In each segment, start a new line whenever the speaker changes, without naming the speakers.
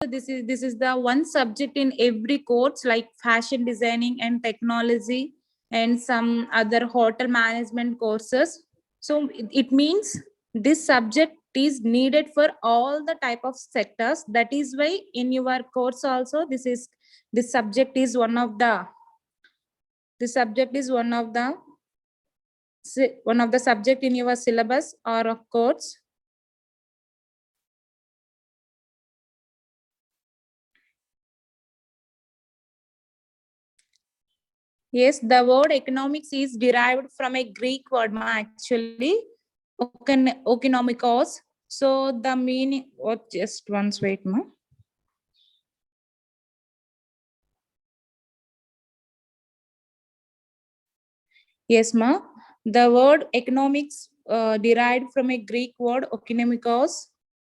this is the one subject in every course, like fashion designing and technology and some other hotel management courses. So it means this subject is needed for all the type of sectors. That is why in your course also this subject is one of the this subject is one of the subject in your syllabus or a course. Yes, the word economics is derived from a Greek word, actually, okonomikos. So the meaning, just once wait, ma. Yes, ma. The word economics derived from a Greek word okonomikos.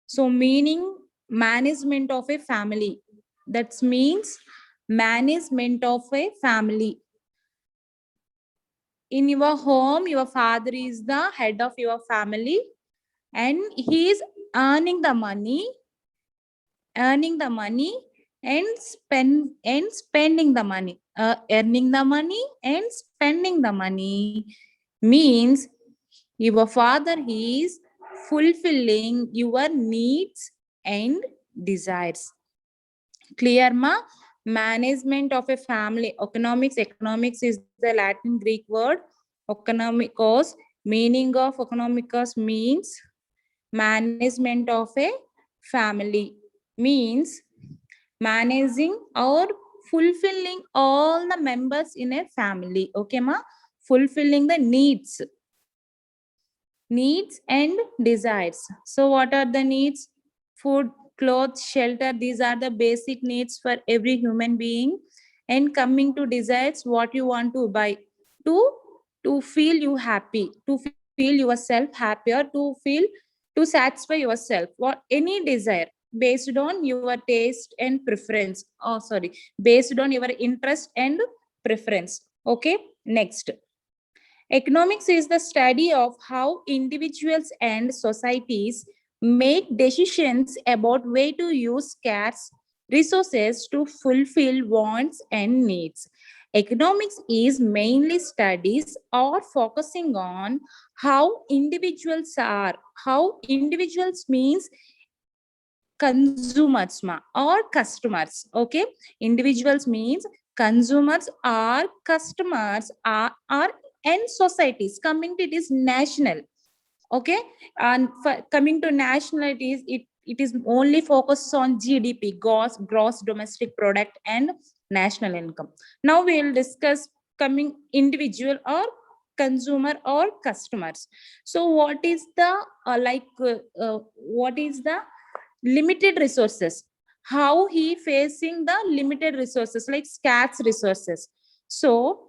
So meaning management of a family. That means management of a family. In your home, your father is the head of your family and he is earning the money and spending the money. Earning the money and spending the money means your father is fulfilling your needs and desires. Clear, ma? Management of a family. Economics is the Latin Greek word okonomikos. Meaning of economicos means management of a family, means managing or fulfilling all the members in a family. Okay, ma? Fulfilling the needs and desires. So what are the needs? Food, clothes, shelter. These are the basic needs for every human being. And coming to desires, what you want to buy to feel you happy, to feel yourself happier, to satisfy yourself, what any desire based on your taste and preference. Oh, sorry, based on your interest and preference. Okay, next. Economics is the study of how individuals and societies make decisions about way to use scarce resources to fulfill wants and needs. Economics is mainly studies or focusing on how individuals are, how individuals means consumers or customers. Okay, individuals means consumers or customers are and societies. Coming to it is national. Okay, and coming to nationalities, it is only focused on GDP, gross domestic product, and national income. Now we will discuss coming individual or consumer or customers. So what is the what is the limited resources? How he facing the limited resources like scarce resources? So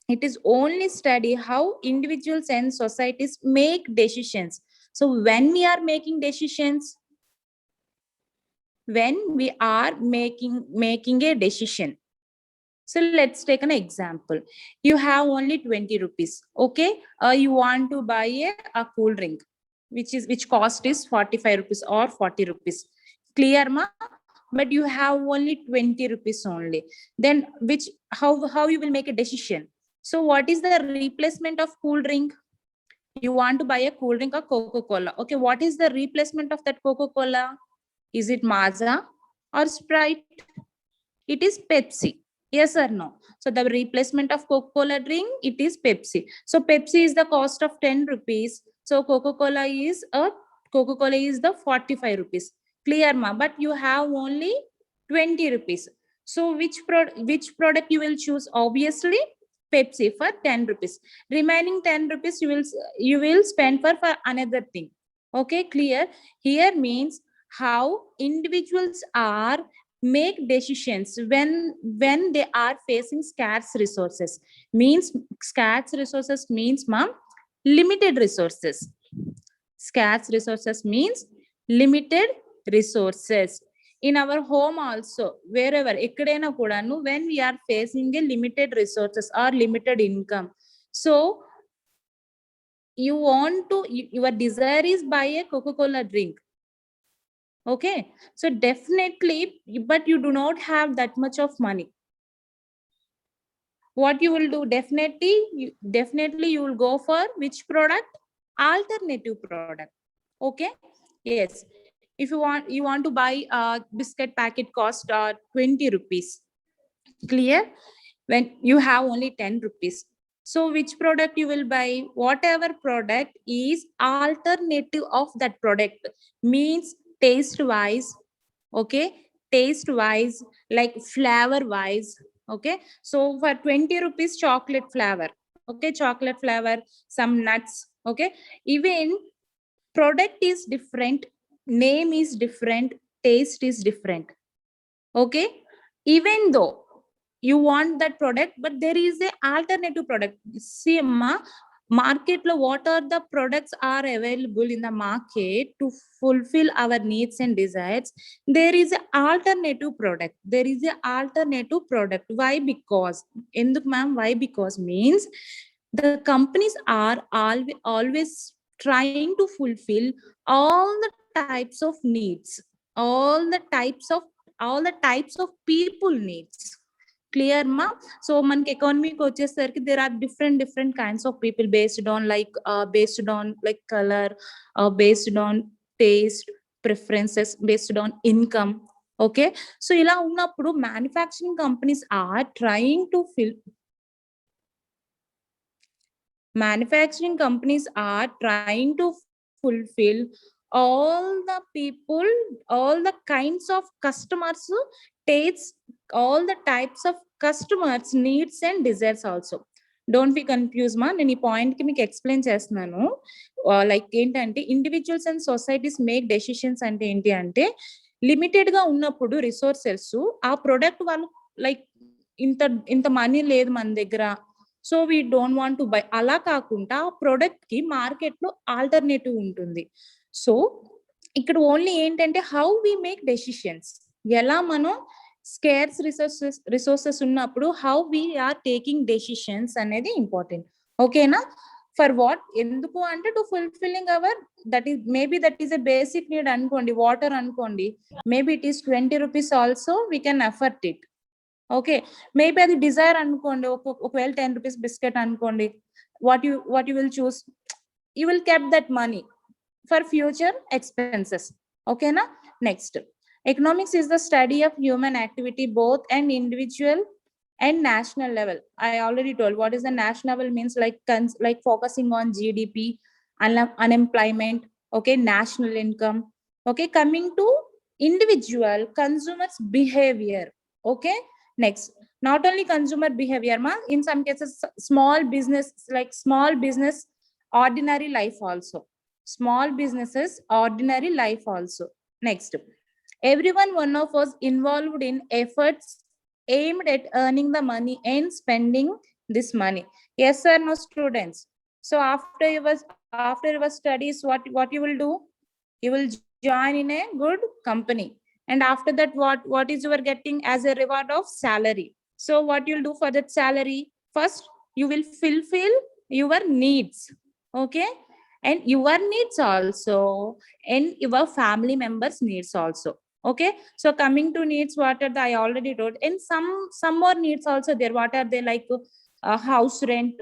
it is only study how individuals and societies make decisions. So when we are making decisions, making a decision, so let's take an example. You have only 20 rupees. Okay, you want to buy a cool drink which cost is 45 rupees or 40 rupees. Clear, ma? But you have only 20 rupees only. Then how you will make a decision? So what is the replacement of cool drink? You want to buy a cool drink or Coca-Cola. Okay, what is the replacement of that Coca-Cola? Is it Maaza or Sprite? It is Pepsi. Yes or no? So the replacement of Coca-Cola drink, it is Pepsi. So Pepsi is the cost of 10 rupees. So Coca-Cola is the 45 rupees. Clear, ma? But you have only 20 rupees. So which product you will choose? Obviously Pepsi for 10 rupees. Remaining 10 rupees you will spend for another thing. Okay, clear? Here means how individuals are make decisions when they are facing scarce resources. Means scarce resources means, ma'am, limited resources. Scarce resources means limited resources. In our home also, wherever ekkadaina kudanu, when we are facing a limited resources or limited income, so you want to, your desire is buy a Coca-Cola drink. Okay, so definitely, but you do not have that much of money. What you will do, definitely you will go for which product? Alternative product. Okay, yes, if you want to buy a biscuit packet cost 20 rupees, clear, when you have only 10 rupees. So which product you will buy? Whatever product is alternative of that product, means taste wise, okay, taste wise, like flavor wise. Okay, so for 20 rupees chocolate flavor, okay, chocolate flavor, some nuts. Okay, even product is different, name is different, taste is different. Okay, even though you want that product, but there is a alternative product. See amma, market lo what are the products are available in the market to fulfill our needs and desires? There is a alternative product, there is a alternative product. Why? Because enduk ma'am, why? Because means the companies are always trying to fulfill all the types of needs, all the types of all the types of people needs. Clear ma? So manki economy ko vachesariki there are different kinds of people based on like color, based on taste, preferences, based on income. Okay, so ila unnappudu manufacturing companies are trying to fill manufacturing companies are trying to fulfill all the people, all the kinds of customers tastes, all the types of customers needs and desires also. Don't be confused ma, నేను ఈ point కి మీకు explain చేస్తున్నాను. Like ఏంటంటే individuals and societies make decisions అంటే ఏంటి అంటే, limited గా ఉన్నప్పుడు రిసోర్సెస్ ఆ ప్రొడక్ట్ వాళ్ళు లైక్ ఇంత ఇంత మనీ లేదు మన దగ్గర, so we don't want to buy, అలా కాకుండా ప్రొడక్ట్ కి మార్కెట్ లో ఆల్టర్నేటివ్ ఉంటుంది. సో ఇక్కడ ఓన్లీ ఏంటంటే హౌ వి మేక్ డెసిషన్స్, ఎలా మనం స్కేర్స్ రిసోర్సెస్ ఉన్నప్పుడు how we are taking decisions అనేది ఇంపార్టెంట్. ఓకేనా? For what? ఎందుకు అంటే to fulfilling our, that is maybe that is a basic need అనుకోండి, వాటర్ అనుకోండి, maybe it is 20 rupees also we can afford it. Okay, maybe అది desire అనుకోండి, ఒకవేళ 10 rupees biscuit అనుకోండి, what you will choose? You will keep that money for future expenses. ఓకేనా? Next, economics is the study of human activity both and individual and national level. I already told what is the national level means, like focusing on GDP, unemployment, okay, national income. Okay, coming to individual consumers behavior. Okay, next, not only consumer behavior ma, in some cases small business, like small business ordinary life also, small businesses ordinary life also. Next, everyone one of us involved in efforts aimed at earning the money and spending this money. Yes or no students? So after your studies, what you will do? You will join in a good company, and after that what is you are getting as a reward of salary. So what you'll do for that salary? First you will fulfill your needs. Okay, and your needs also, and your family members needs also. Okay, so coming to needs, what are the, I already told, and some more needs also there. What are they? Like house rent,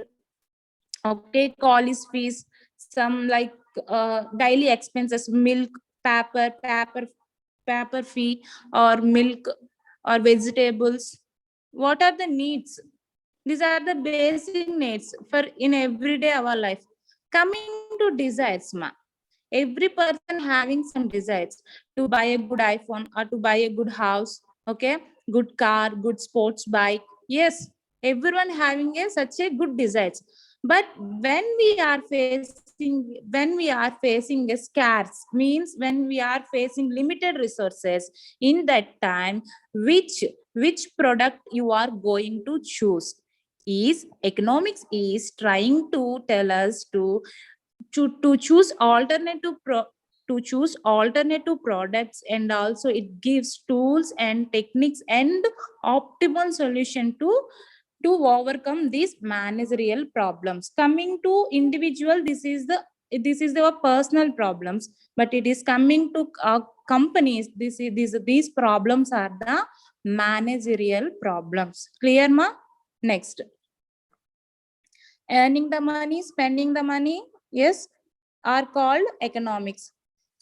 okay, college fees, some like daily expenses, milk, paper fee, or milk, or vegetables. What are the needs? These are the basic needs for in everyday our life. Coming to desires ma, every person having some desires to buy a good iPhone or to buy a good house. Okay, good car, good sports bike. Yes, everyone having a such a good desires. But when we are facing a scarce, means when we are facing limited resources, in that time, which product you are going to choose? Is economics is trying to tell us to choose to choose alternative products, and also it gives tools and techniques and optimal solution to overcome these managerial problems. Coming to individual, this is the this is their personal problems, but it is coming to companies. These problems are the managerial problems. Clear, ma? Next, earning the money, spending the money, yes, are called economics.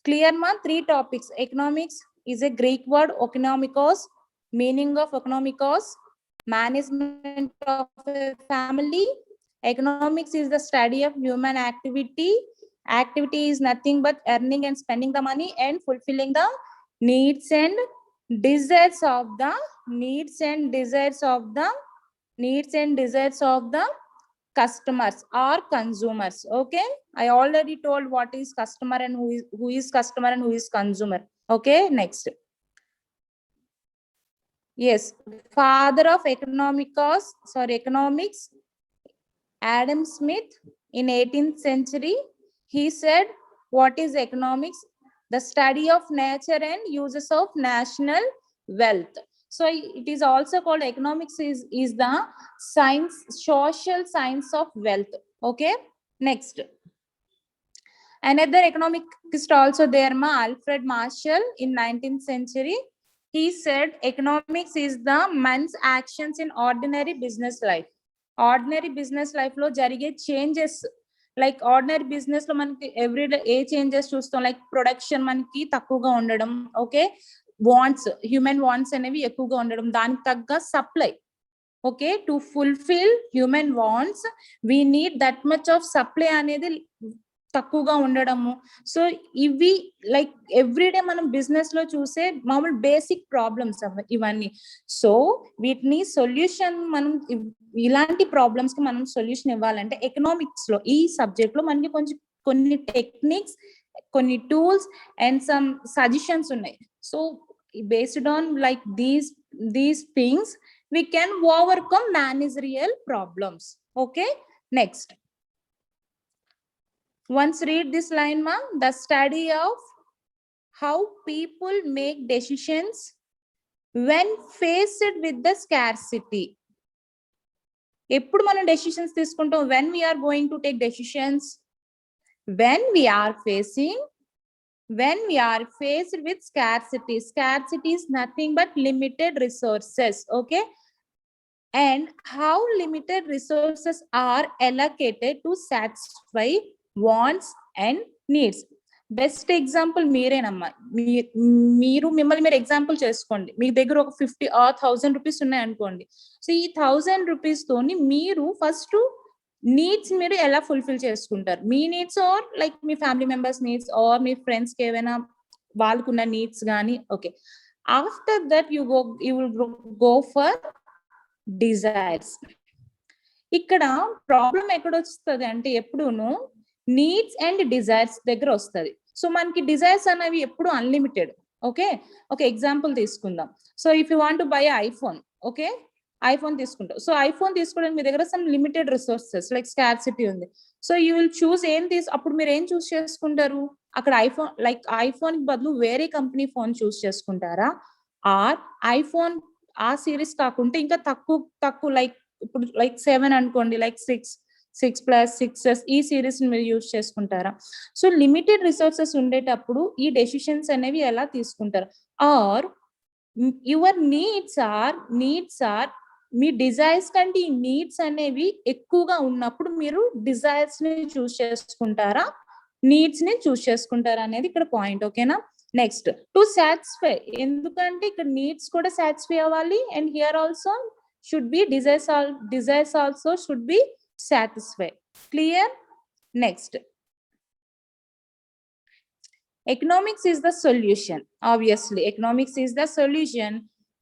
Clear, ma? 3 topics. Economics is a Greek word, economikos. Meaning of economikos, management of a family. Economics is the study of human activity. Activity is nothing but earning and spending the money and fulfilling the needs and desires of the customers or consumers. Okay, I already told what is customer and who is customer and who is consumer. Okay, next. Yes, father of economics, Adam Smith, in 18th century, he said, what is economics? The study of nature and uses of national wealth. So it is also called economics is the science, social science of wealth. Okay, next. Another economist also there, Alfred Marshall, in 19th century. He said economics is the man's actions in ordinary business life. Ordinary business life lo jarige changes, like ordinary business lo manaki everyday A changes చూస్తాం, like production మనకి తక్కువగా ఉండడం, okay, wants, human wants అనేవి ఎక్కువగా ఉండడం, దానికి తగ్గ supply. Okay, to fulfill human wants we need that much of supply అనేది తక్కువగా ఉండడము. సో ఇవి లైక్ ఎవ్రీడే మనం బిజినెస్ లో చూసే మామూలు బేసిక్ ప్రాబ్లమ్స్ ఇవన్నీ. సో వీటిని సొల్యూషన్ మనం ఇలాంటి ప్రాబ్లమ్స్ కి మనం సొల్యూషన్ ఇవ్వాలంటే ఎకనామిక్స్ లో ఈ సబ్జెక్ట్ లో మనకి కొన్ని టెక్నిక్స్, కొన్ని టూల్స్ అండ్ సమ్ సజెషన్స్ ఉన్నాయి. So based on like these things we can overcome managerial problems. Okay, next. Once read this line, ma. The study of how people make decisions when faced with the scarcity. ఎప్పుడు మనం decisions తీసుకుంటాం? when we are going to take decisions, when we are faced with scarcity. Scarcity is nothing but limited resources. Okay, and how limited resources are allocated to satisfy wants and needs. Best example మీరేనమ్మా. మిమ్మల్ని మీరు example చేసుకోండి. మీ దగ్గర ఒక 50 or 1000 rupees ఉన్నాయి అనుకోండి. So ఈ 1000 rupees తోని మీరు ఫస్ట్ నీడ్స్ మీరు ఎలా ఫుల్ఫిల్ చేసుకుంటారు? మీ నీడ్స్ ఆర్ లైక్ మీ ఫ్యామిలీ మెంబర్స్ నీడ్స్ ఆర్ మీ ఫ్రెండ్స్ కి ఏమైనా వాళ్ళకున్న నీడ్స్ కానీ. Okay, after that you will go for desires. ఇక్కడ ప్రాబ్లం ఎక్కడ వస్తుంది అంటే ఎప్పుడును నీడ్స్ అండ్ డిజైర్స్ దగ్గర వస్తుంది. సో మనకి డిజైర్స్ అనేవి ఎప్పుడు అన్లిమిటెడ్. ఓకే, ఒక ఎగ్జాంపుల్ తీసుకుందాం. So if you want to buy iPhone, okay, iPhone తీసుకుంటాం. సో ఐఫోన్ తీసుకోవడానికి మీ దగ్గర some limited resources like scarcity ఉంది. సో యూ విల్ చూస్ అప్పుడు మీరు ఏం చూస్ చేసుకుంటారు? అక్కడ ఐఫోన్ బదులు వేరే కంపెనీ ఫోన్ చూస్ చేసుకుంటారా? ఆర్ ఐఫోన్ ఆ సిరీస్ కాకుండా ఇంకా తక్కువ లైక్ ఇప్పుడు లైక్ 7 అనుకోండి, లైక్ 6 Plus 6s ఈ సిరీస్ మీరు యూజ్ చేసుకుంటారా? సో లిమిటెడ్ రిసోర్సెస్ ఉండేటప్పుడు ఈ డెసిషన్స్ అనేవి ఎలా తీసుకుంటారు? ఆర్ యువర్ నీడ్స్ ఆర్ మీ డిజైర్స్ కంటే ఈ నీడ్స్ అనేవి ఎక్కువగా ఉన్నప్పుడు మీరు డిజైర్స్ ని చూస్ చేసుకుంటారా, నీడ్స్ ని చూస్ చేసుకుంటారా అనేది ఇక్కడ పాయింట్. ఓకేనా? Next, to satisfy. ఎందుకంటే ఇక్కడ నీడ్స్ కూడా సాటిస్ఫై అవ్వాలి and here also should be desires also should be satisfy. Clear? Next, economics is the solution. Obviously economics is the solution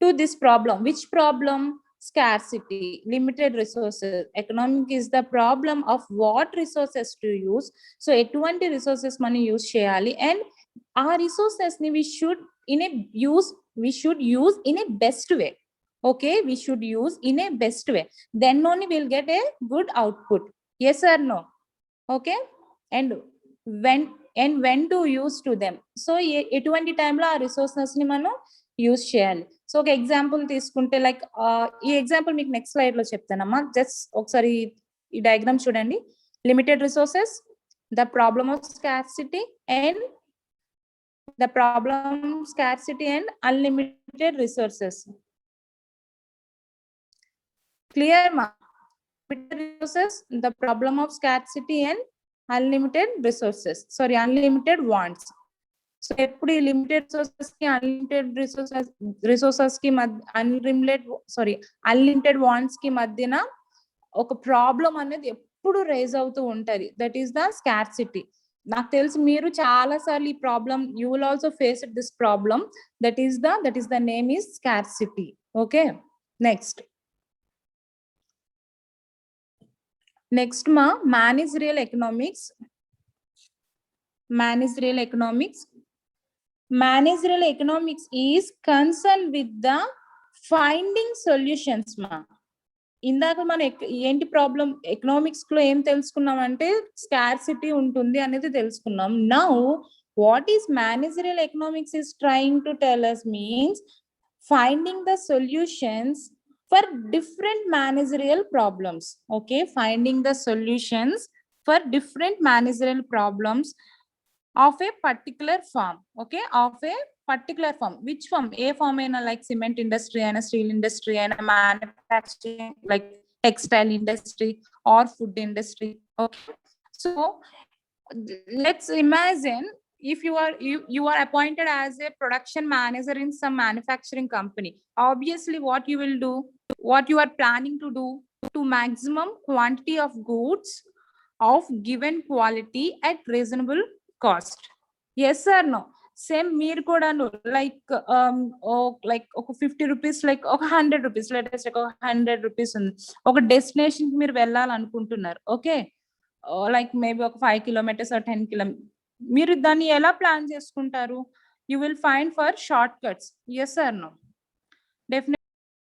to this problem. Which problem? Scarcity, limited resources. Economic is the problem of what resources to use. So etuvanti resources mani use cheyali and our resources ni we should use in a best way. Okay, we should use in a best way, then only we'll get a good output. Yes or no? Okay, and when to use to them. So etuvanti time lo aa resources ni manu use cheyali. So ఒక example తీసుకుంటే like ఈ example మీకు next slide లో చెప్తానమ్మా. Just ఒకసారి ఈ diagram చూడండి. Limited resources, The problem of scarcity and unlimited resources. Clear, ma? Limited resources, the problem of scarcity and unlimited resources. Sorry, unlimited wants. So ఎప్పుడు ఈ లిమిటెడ్ రిసోర్సెస్ కి unlimited wants కి మధ్యన ఒక ప్రాబ్లం అనేది ఎప్పుడు రేజ్ అవుతూ ఉంటది. That is the scarcity. నాకు తెలిసి మీరు చాలా సార్లు ఈ problem you will also face this problem. That is the name is scarcity. Okay, next మా managerial economics. Managerial economics is concerned with the finding solutions, ma. ఇందాక మనం ఏంటి ప్రాబ్లం ఎకనామిక్స్ లో ఏం తెలుసుకున్నాం అంటే స్కార్సిటీ ఉంటుంది అనేది తెలుసుకున్నాం. Now what is managerial economics is trying to tell us means finding the solutions for different managerial problems. Okay, finding the solutions for different managerial problems of a particular firm. Okay, of a particular firm. Which firm? A firm in a like cement industry and a steel industry and a manufacturing like textile industry or food industry. Okay, so let's imagine if you are appointed as a production manager in some manufacturing company. Obviously what you will do, what you are planning to do to maximum quantity of goods of given quality at reasonable cost. Yes or no? Same మీరు కూడా like ఒక 50 rupees like ఒక 100 rupees latest ఒక 100 rupees ఉంది, ఒక destination కి మీరు వెళ్ళాలనుకుంటున్నారు. Okay, like maybe ఒక 5 kilometers or 10 kilometers. మీరు దాన్ని ఎలా ప్లాన్ చేసుకుంటారు? You will find for shortcuts. Yes or no? Definitely